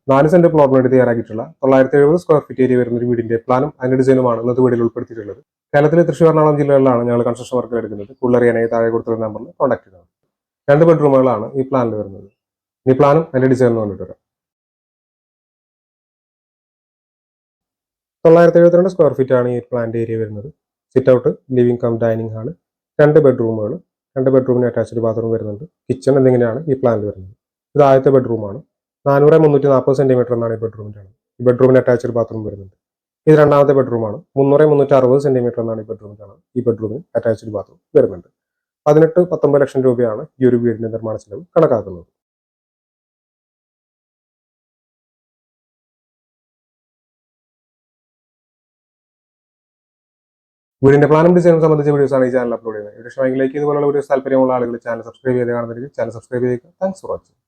4 saint പ്ലോട്ടിന് വേണ്ടി തയ്യാറാക്കിയിട്ടുള്ള 970 square feet area വരുന്ന ഒരു വീടിന്റെ പ്ലാനും അതിന്റെ ഡിസൈനുമാണ് ഇന്നത്തെ വീഡിയോയിൽ ഉൾപ്പെടുത്തിയിട്ടുള്ളത്. കേരളത്തിലെ തൃശ്ശൂർ, എറണാകുളം ജില്ലകളിലാണ് ഞങ്ങൾ കൺസ്ട്രക്ഷൻ വർക്കുകൾ എടുക്കുന്നത്. കൂടുതലറിയാനായി താഴെ കൊടുത്തുള്ള നമ്പറിൽ കോൺടാക്ട് ചെയ്യുക. 2 ബെഡ്റൂമുകളാണ് ഈ പ്ലാനിൽ വരുന്നത്. ഈ പ്ലാനും അതിന്റെ ഡിസൈനും കണ്ടിട്ട് വരാം. 972 സ്ക്വയർ ഫീറ്റ് ആണ് ഈ പ്ലാന്റ് ഏരിയ വരുന്നത്. Sit out, living cum dining hall, 2 ബെഡ്റൂമുകൾ, 2 ബെഡ്റൂമിന് അറ്റാച്ച്ഡ് ബാത്റൂം വരുന്നുണ്ട്. കിച്ചൺ എന്നിങ്ങനെയാണ് ഈ പ്ലാനിൽ വരുന്നത്. ഇത് ആദ്യത്തെ ബെഡ്റൂമാണ്. 400-340 സെന്റിമീറ്റർ എന്നാണ് ഈ ബെഡ്റൂമിന്റെ അളവ്. ഈ ബെഡ്റൂമിന് അറ്റാച്ച്ഡ് ബാത്റൂം വരുന്നുണ്ട്. ഇത് രണ്ടാമത്തെ ബെഡ്റൂമാണ്. 300-360 സെന്റിമീറ്റർ എന്നാണ് ഈ ബെഡ്റൂമിന്റെ അളവ്. ഈ ബെഡ്റൂമിന് അറ്റാച്ച്ഡ് ബാത്റൂം വരുന്നുണ്ട്. 18-19 ലക്ഷം രൂപയാണ് ഈ ഒരു വീടിന്റെ നിർമ്മാണ ചെലവ് കണക്കാക്കുന്നത്. വീടിന്റെ പ്ലാനും ഡിസൈനും സംബന്ധിച്ച വീഡിയോസാണ് ഈ ചാനൽ അപ്ലോഡ് ചെയ്യുന്നത്. ഇഷ്ടമെങ്കിലേക്ക് ഇതുപോലുള്ള വീഡിയോസ് താല്പര്യമുള്ള ആളുകൾ ചാനൽ സബ്സ്ക്രൈബ് ചെയ്ത് കാണുന്നവർക്ക് ചാനൽ സബ്സ്ക്രൈബ് ചെയ്യുക. Thanks for watching.